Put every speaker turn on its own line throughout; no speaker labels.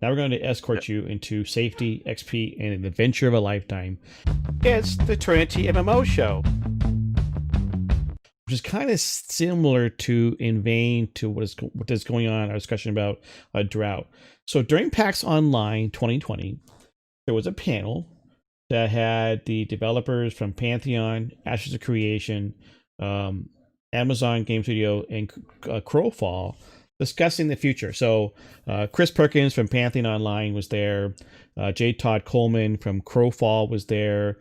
Now we're going to escort you into safety, XP, and an adventure of a lifetime. It's the Trinity MMO show, which is kind of similar to in vein to what is going on, our discussion about a drought. So during PAX Online 2020, there was a panel that had the developers from Pantheon, Ashes of Creation, Amazon Game Studio, and Crowfall discussing the future. So Chris Perkins from Pantheon Online was there. J. Todd Coleman from Crowfall was there.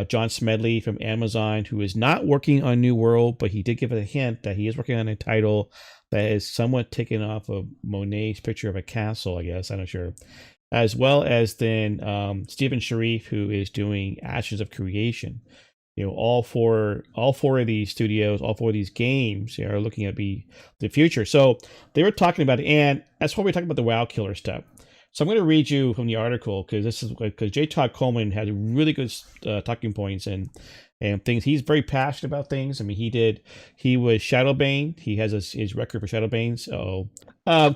John Smedley from Amazon, who is not working on New World, but he did give it a hint that he is working on a title that is somewhat taken off of Monet's picture of a castle, I guess. I'm not sure. As well as then Stephen Sharif, who is doing Ashes of Creation. All four of these studios, all four of these games are looking at the future. So they were talking about it, and that's why we're talking about the WoW killer stuff. So I'm going to read you from the article because J. Todd Coleman had really good talking points and things. He's very passionate about things. I mean, he was Shadowbane. He has his record for Shadowbane. So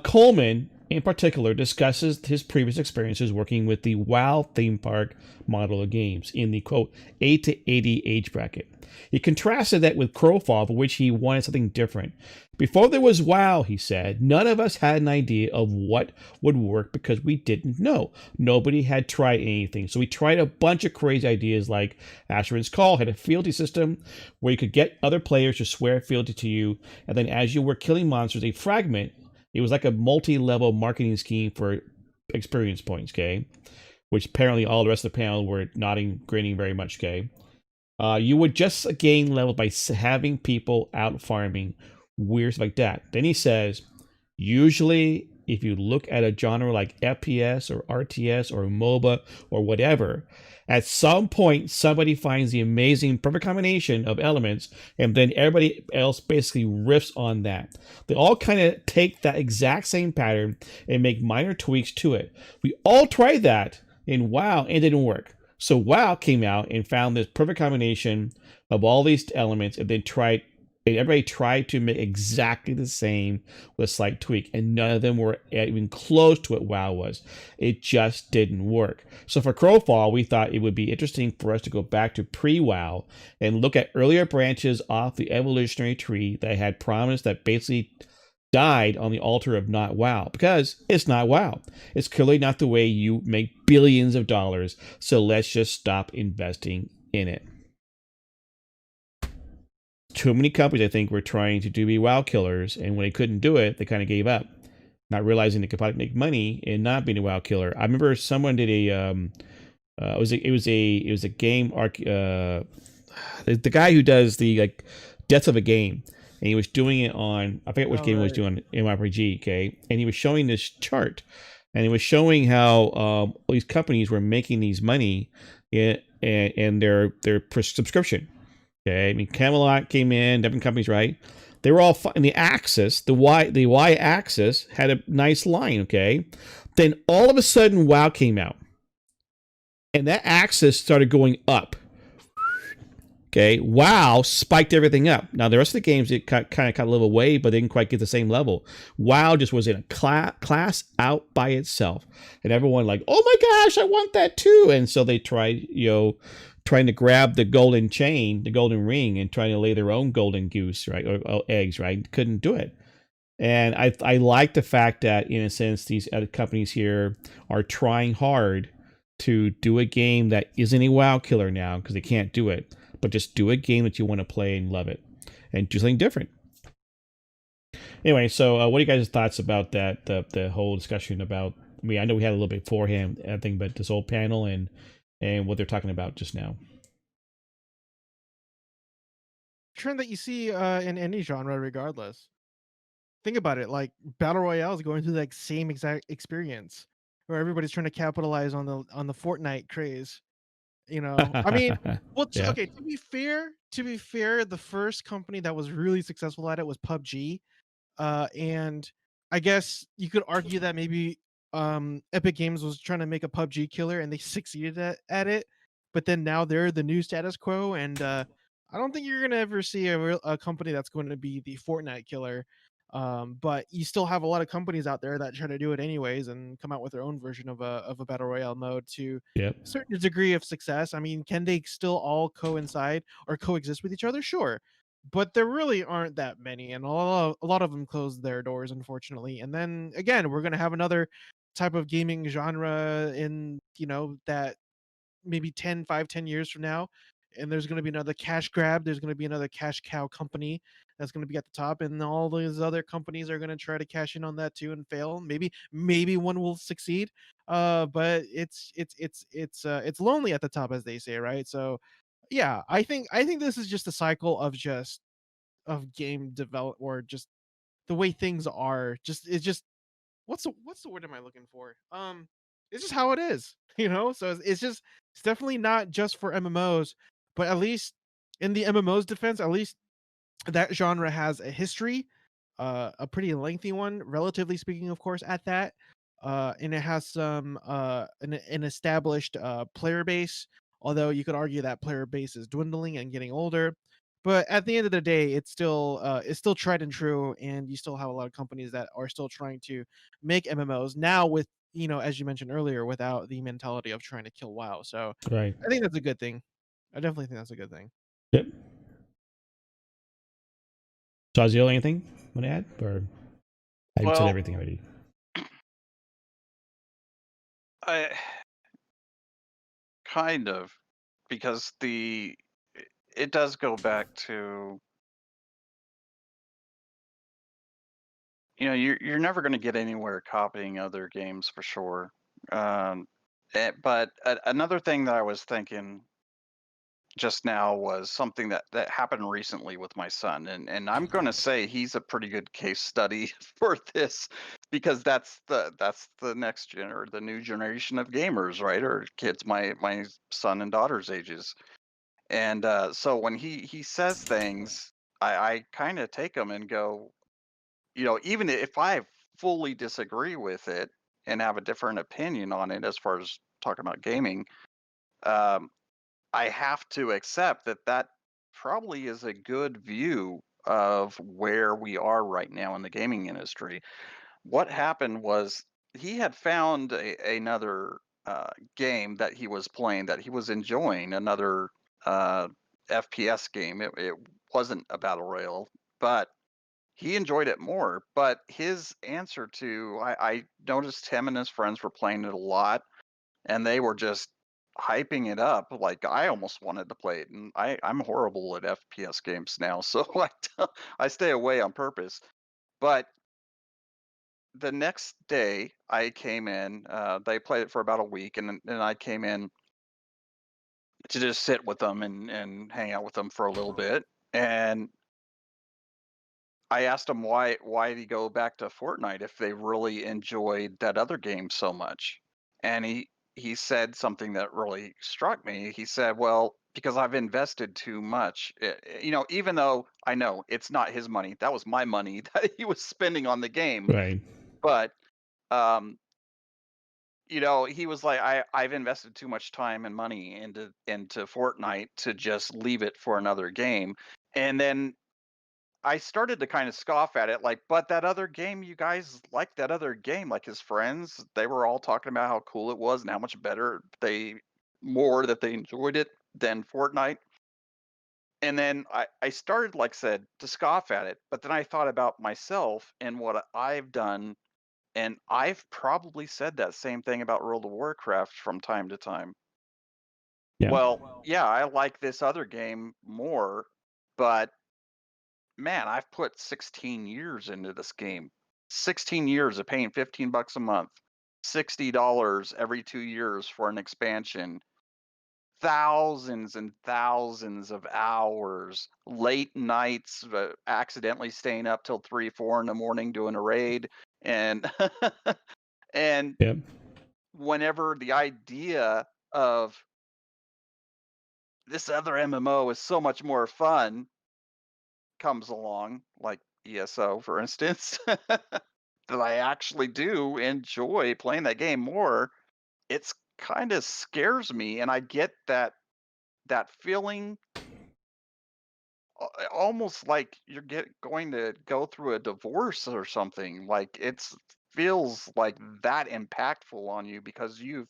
Coleman in particular discusses his previous experiences working with the WoW theme park model of games in the quote 8 to 80 age bracket. He contrasted that with Crowfall, for which he wanted something different. Before there was WoW, he said, none of us had an idea of what would work because we didn't know. Nobody had tried anything. So we tried a bunch of crazy ideas like Asheron's Call had a fealty system where you could get other players to swear fealty to you. And then as you were killing monsters, a fragment. It was like a multi-level marketing scheme for experience points, okay? Which apparently all the rest of the panel were nodding, grinning very much, okay? You would just gain level by having people out farming, weird stuff like that. Then he says, usually if you look at a genre like FPS or RTS or MOBA or whatever, at some point somebody finds the amazing perfect combination of elements and then everybody else basically riffs on that. They all kind of take that exact same pattern and make minor tweaks to it. We all tried that in WoW and it didn't work. So WoW came out and found this perfect combination of all these elements and then everybody tried to make exactly the same with a slight tweak, and none of them were even close to what WoW was. It just didn't work. So for Crowfall, we thought it would be interesting for us to go back to pre-WoW and look at earlier branches off the evolutionary tree that had promised that basically died on the altar of not WoW, because it's not WoW. It's clearly not the way you make billions of dollars, so let's just stop investing in it. Too many companies, I think, were trying to be WoW killers, and when they couldn't do it, they kind of gave up, not realizing they could probably make money and not being a WoW killer. I remember someone did it was a game arc. The guy who does the deaths of a game, and he was doing it on, I forget which game he was doing, MMORPG, okay, and he was showing this chart, and he was showing how all these companies were making these money and their subscription. Okay, I mean Camelot came in, different companies, right? They were all in the axis. The y axis had a nice line. Okay, then all of a sudden WoW came out, and that axis started going up. Okay, WoW spiked everything up. Now the rest of the games it kind of cut a little away, but they didn't quite get the same level. WoW just was in a class out by itself, and everyone like, oh my gosh, I want that too. And so they tried, trying to grab the golden chain, the golden ring, and trying to lay their own golden goose, right, or eggs, right? Couldn't do it. And I like the fact that, in a sense, these other companies here are trying hard to do a game that isn't a WoW killer now because they can't do it, but just do a game that you want to play and love it, and do something different. Anyway, so what are you guys' thoughts about that? The whole discussion about? I mean, I know we had a little bit beforehand, I think, but this whole panel and what they're talking about just now.
Trend that you see in any genre, regardless. Think about it, like battle royale is going through that same exact experience, where everybody's trying to capitalize on the Fortnite craze. I mean, well,
Yeah.
okay. To be fair, the first company that was really successful at it was PUBG, and I guess you could argue that maybe Epic Games was trying to make a PUBG killer and they succeeded at it, but then now they're the new status quo, and I don't think you're gonna ever see a company that's going to be the Fortnite killer. But you still have a lot of companies out there that try to do it anyways and come out with their own version of a battle royale mode to
Yep.
a certain degree of success. I mean, can they still all coincide or coexist with each other? Sure. But there really aren't that many, and a lot of them closed their doors, unfortunately. And then again, we're gonna have another type of gaming genre in, that maybe 10 years from now, and there's going to be another cash grab, there's going to be another cash cow company that's going to be at the top, and all these other companies are going to try to cash in on that too and fail. Maybe one will succeed, but it's lonely at the top, as they say, right? So yeah, I think this is just a cycle of just of game develop, or just the way things are. Just it's just what's the word am I looking for? It's just how it is, you know. So it's definitely not just for MMOs, but at least in the MMOs defense, at least that genre has a history, a pretty lengthy one, relatively speaking, of course, at that. And it has an established player base, although you could argue that player base is dwindling and getting older. But at the end of the day, it's still tried and true, and you still have a lot of companies that are still trying to make MMOs now with, as you mentioned earlier, without the mentality of trying to kill WoW. So
Right.
I think that's a good thing. I definitely think that's a good thing.
Yep. Shaziel, anything you want to add, or have you said
Well,
everything already?
I kind of, because it does go back to, you're never going to get anywhere copying other games for sure. But another thing that I was thinking just now was something that happened recently with my son, and I'm going to say he's a pretty good case study for this, because that's the next gen, or the new generation of gamers, right? Or kids my son and daughter's ages. And so when he says things, I kind of take them and go, even if I fully disagree with it and have a different opinion on it as far as talking about gaming, um, I have to accept that probably is a good view of where we are right now in the gaming industry. What happened was he had found another game that he was playing that he was enjoying, another uh, FPS game. It wasn't a battle royale, but he enjoyed it more. But his answer to, I noticed him and his friends were playing it a lot, and they were just hyping it up like I almost wanted to play it. And I'm horrible at FPS games now, so I stay away on purpose. But the next day I came in, they played it for about a week, and I came in to just sit with them and hang out with them for a little bit. And I asked him why did he go back to Fortnite if they really enjoyed that other game so much. And he said something that really struck me. He said, "Well, because I've invested too much. Even though I know it's not his money, that was my money that he was spending on the game,
Right.
but um he was like, I've invested too much time and money into Fortnite to just leave it for another game." And then I started to kind of scoff at it, like, but that other game, you guys like that other game, like his friends, they were all talking about how cool it was and how much better more that they enjoyed it than Fortnite. And then I started, like I said, to scoff at it, but then I thought about myself and what I've done. And I've probably said that same thing about World of Warcraft from time to time.
Yeah.
Well, yeah, I like this other game more, but man, I've put 16 years into this game. 16 years of paying $15 a month, $60 every 2 years for an expansion, thousands and thousands of hours, late nights, accidentally staying up till 3, 4 in the morning doing a raid, and and
Yep.
whenever the idea of this other MMO is so much more fun comes along, like ESO, for instance, that I actually do enjoy playing that game more, it's kind of scares me, and I get that feeling almost like you're going to go through a divorce or something. Like it's feels like that impactful on you because you've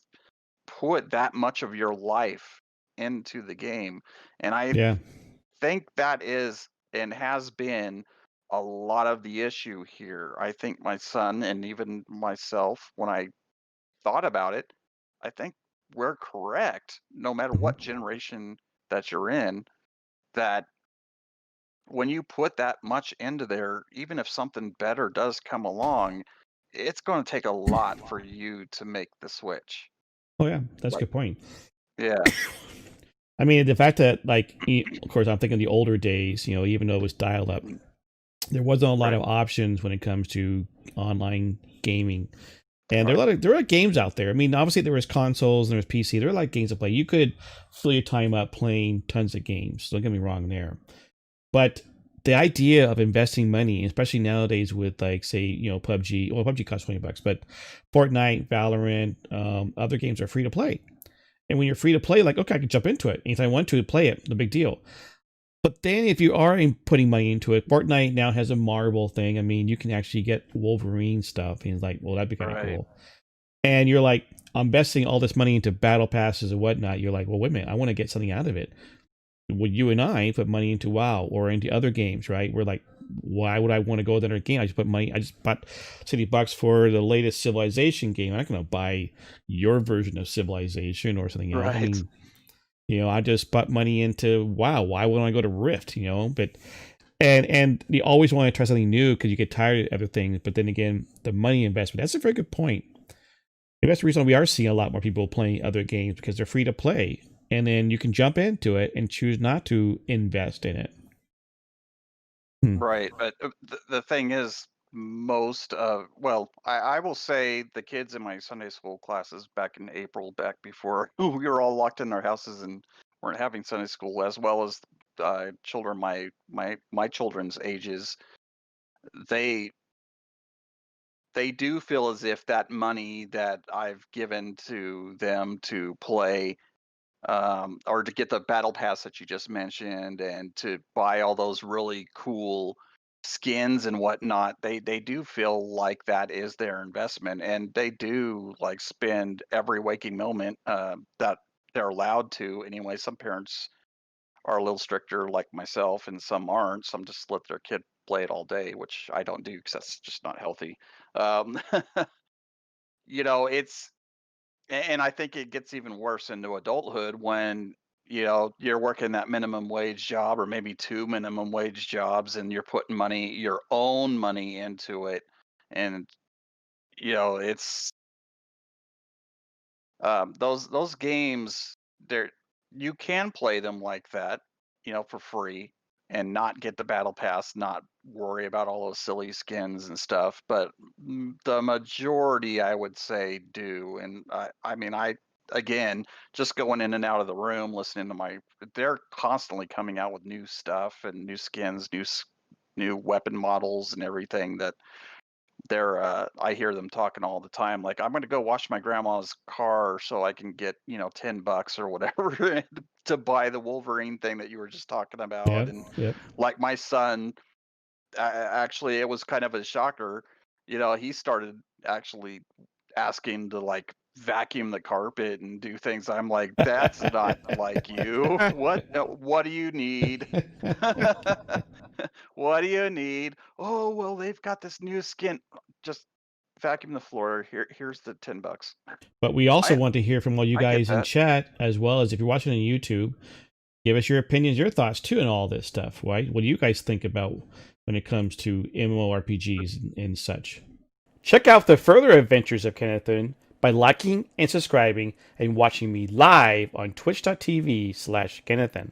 put that much of your life into the game. And I
Yeah.
think that is and has been a lot of the issue here. I think my son and even myself, when I thought about it, I think we're correct, no matter
Mhm.
what generation that you're in, that when you put that much into there, even if something better does come along, it's going to take a lot for you to make the switch.
Oh yeah, that's a
Like,
good point.
yeah,
I mean, the fact that like, of course, I'm thinking the older days. Even though it was dialed up,
mm,
there wasn't a lot
right,
of options when it comes to online gaming. And
right,
there are games out there. I mean, obviously there was consoles and there was PC. There are like games to play. You could fill your time up playing tons of games. Don't get me wrong there. But the idea of investing money, especially nowadays with like say, PUBG. Well, PUBG costs $20, but Fortnite, Valorant, other games are free to play. And when you're free to play, like, okay, I can jump into it. If I want to play it, no big deal. But then if you are putting money into it, Fortnite now has a Marvel thing. I mean, you can actually get Wolverine stuff. And it's like, well, that'd be kind of
right,
cool. And you're like, I'm investing all this money into battle passes and whatnot. You're like, well, wait a minute, I want to get something out of it. Would you and I put money into WoW or into other games, right? We're like, why would I want to go to another game? I just bought $60 for the latest Civilization game. I'm not going to buy your version of Civilization or something else. I
right,
mean, I just put money into WoW. Why wouldn't I go to Rift? But and you always want to try something new because you get tired of other things. But then again, the money investment, that's a very good point. Maybe that's the reason we are seeing a lot more people playing other games because they're free to play. And then you can jump into it and choose not to invest in it.
right. But the thing is, most of, well, I will say the kids in my Sunday school classes back in April, back before we were all locked in our houses and weren't having Sunday school, as well as children my children's ages, they they do feel as if that money that I've given to them to play, or to get the battle pass that you just mentioned, and to buy all those really cool skins and whatnot, they do feel like that is their investment, and they do like spend every waking moment that they're allowed to. Anyway, some parents are a little stricter, like myself, and some aren't. Some just let their kid play it all day, which I don't do because that's just not healthy. Um, it's and I think it gets even worse into adulthood when, you're working that minimum wage job or maybe two minimum wage jobs and you're putting your own money into it. And, it's those games, there you can play them like that, for free and not get the battle pass, not worry about all those silly skins and stuff. But the majority, I would say, do. And I mean, again, just going in and out of the room, listening to they're constantly coming out with new stuff and new skins, new weapon models and everything that I hear them talking all the time, like, I'm gonna go wash my grandma's car so I can get, $10 or whatever to buy the Wolverine thing that you were just talking about.
Yep.
And
Yep.
like my son, actually, it was kind of a shocker. He started actually asking to like vacuum the carpet and do things. I'm like, that's not like you. What do you need? What do you need? Oh, well, they've got this new skin. Just vacuum the floor. Here's the $10.
But we also
I
want to hear from all you
I get
guys in
that.
chat, as well as if you're watching on YouTube, give us your opinions, your thoughts too, and all this stuff. Right? What do you guys think about when it comes to MMORPGs and such? Check out the further adventures of Kennethan by liking and subscribing and watching me live on twitch.tv/Kennethan.